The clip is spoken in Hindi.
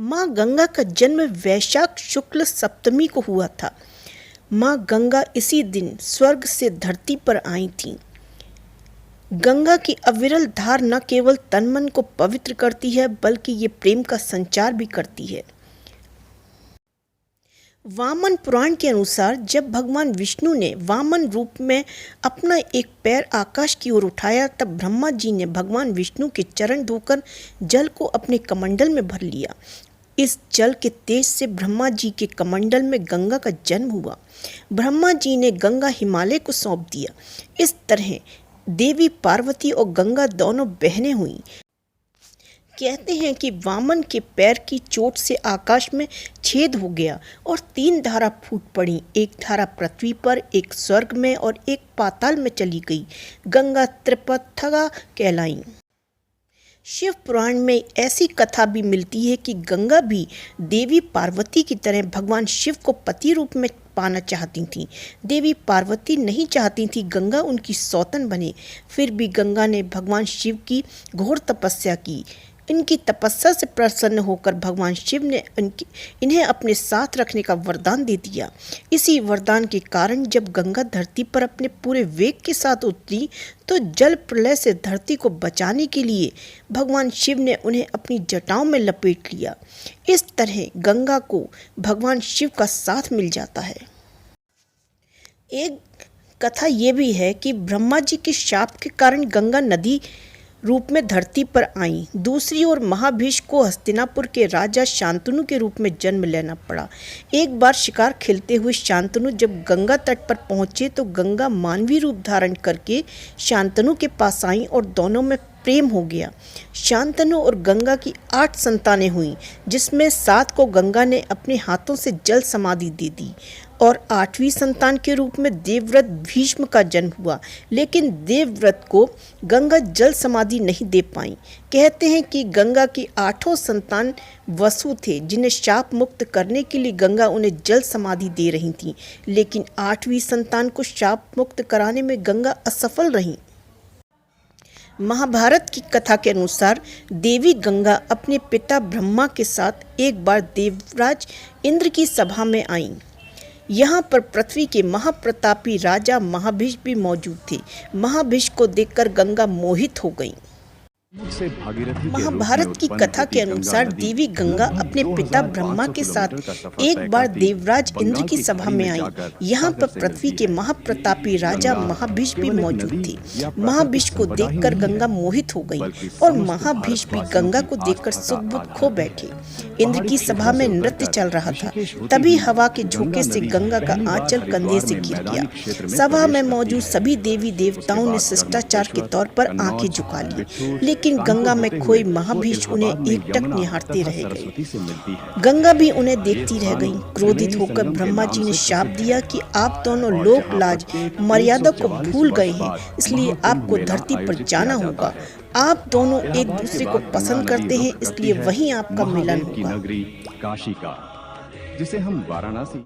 माँ गंगा का जन्म वैशाख शुक्ल सप्तमी को हुआ था। माँ गंगा इसी दिन स्वर्ग से धरती पर आई थीं। गंगा की अविरल धार न केवल तन मन को पवित्र करती है, बल्कि ये प्रेम का संचार भी करती है। वामन पुराण के अनुसार जब भगवान विष्णु ने वामन रूप में अपना एक पैर आकाश की ओर उठाया, तब ब्रह्मा जी ने भगवान विष्णु के चरण धोकर जल को अपने कमंडल में भर लिया। इस जल के तेज से ब्रह्मा जी के कमंडल में गंगा का जन्म हुआ। ब्रह्मा जी ने गंगा हिमालय को सौंप दिया। इस तरह देवी पार्वती और गंगा दोनों बहनें हुईं। कहते हैं कि वामन के पैर की चोट से आकाश में छेद हो गया और 3 धारा फूट पड़ी। एक धारा पृथ्वी पर, एक स्वर्ग में और एक पाताल में चली गई। गंगा त्रिपथगा कहलाई। शिव पुराण में ऐसी कथा भी मिलती है कि गंगा भी देवी पार्वती की तरह भगवान शिव को पति रूप में पाना चाहती थीं। देवी पार्वती नहीं चाहती थी गंगा उनकी सौतन बने। फिर भी गंगा ने भगवान शिव की घोर तपस्या की। इनकी तपस्या से प्रसन्न होकर भगवान शिव ने इन्हें अपने साथ रखने का वरदान दे दिया। इसी वरदान के कारण जब गंगा धरती पर अपने पूरे वेग के साथ उतरी, तो जल प्रलय से धरती को बचाने के लिए भगवान शिव ने उन्हें अपनी जटाओं में लपेट लिया। इस तरह गंगा को भगवान शिव का साथ मिल जाता है। एक कथा ये भी है कि ब्रह्मा जी के शाप के कारण गंगा नदी रूप में धरती पर आई। दूसरी ओर महाभीष्म को हस्तिनापुर के राजा शांतनु के रूप में जन्म लेना पड़ा। एक बार शिकार खेलते हुए शांतनु जब गंगा तट पर पहुंचे, तो गंगा मानवीय रूप धारण करके शांतनु के पास आई और दोनों में प्रेम हो गया। शांतनु और गंगा की 8 संतानें हुईं, जिसमें 7 को गंगा ने अपने हाथों से जल समाधि दे दी और 8वीं संतान के रूप में देवव्रत भीष्म का जन्म हुआ। लेकिन देवव्रत को गंगा जल समाधि नहीं दे पाई। कहते हैं कि गंगा की 8 संतान वसु थे, जिन्हें शाप मुक्त करने के लिए गंगा उन्हें जल समाधि दे रही थी। लेकिन 8वीं संतान को शाप मुक्त कराने में गंगा असफल रही। महाभारत की कथा के अनुसार देवी गंगा अपने पिता ब्रह्मा के साथ एक बार देवराज इंद्र की सभा में आईं। यहाँ पर पृथ्वी के महाप्रतापी राजा महाभीष्म भी मौजूद थे। महाभीष्म को देखकर गंगा मोहित हो गईं। महाभारत की कथा के अनुसार देवी गंगा अपने पिता ब्रह्मा के साथ एक बार देवराज इंद्र की सभा में आई। यहाँ पर पृथ्वी के महाप्रतापी राजा महाभीष्म भी मौजूद थे। महाभीष्म को देखकर गंगा मोहित हो गई और महाभीष्म भी गंगा को देखकर सुख-बुध खो बैठे। इंद्र की सभा में नृत्य चल रहा था। तभी हवा के झोंके से गंगा का आंचल कंधे से गिर गया। सभा में मौजूद सभी देवी देवताओं ने शिष्टाचार के तौर पर आंखें झुका ली, लेकिन गंगा में खोए महाभीष्म उन्हें एकटक निहारते रह गए। गंगा भी उन्हें देखती रह गईं। क्रोधित होकर ब्रह्मा जी ने शाप दिया कि आप दोनों लोक लाज मर्यादा को भूल गए हैं, इसलिए आपको धरती पर जाना होगा। आप दोनों एक दूसरे को पसंद करते हैं, इसलिए वहीं आपका मिलन होगा। काशी का, जिसे हम वाराणसी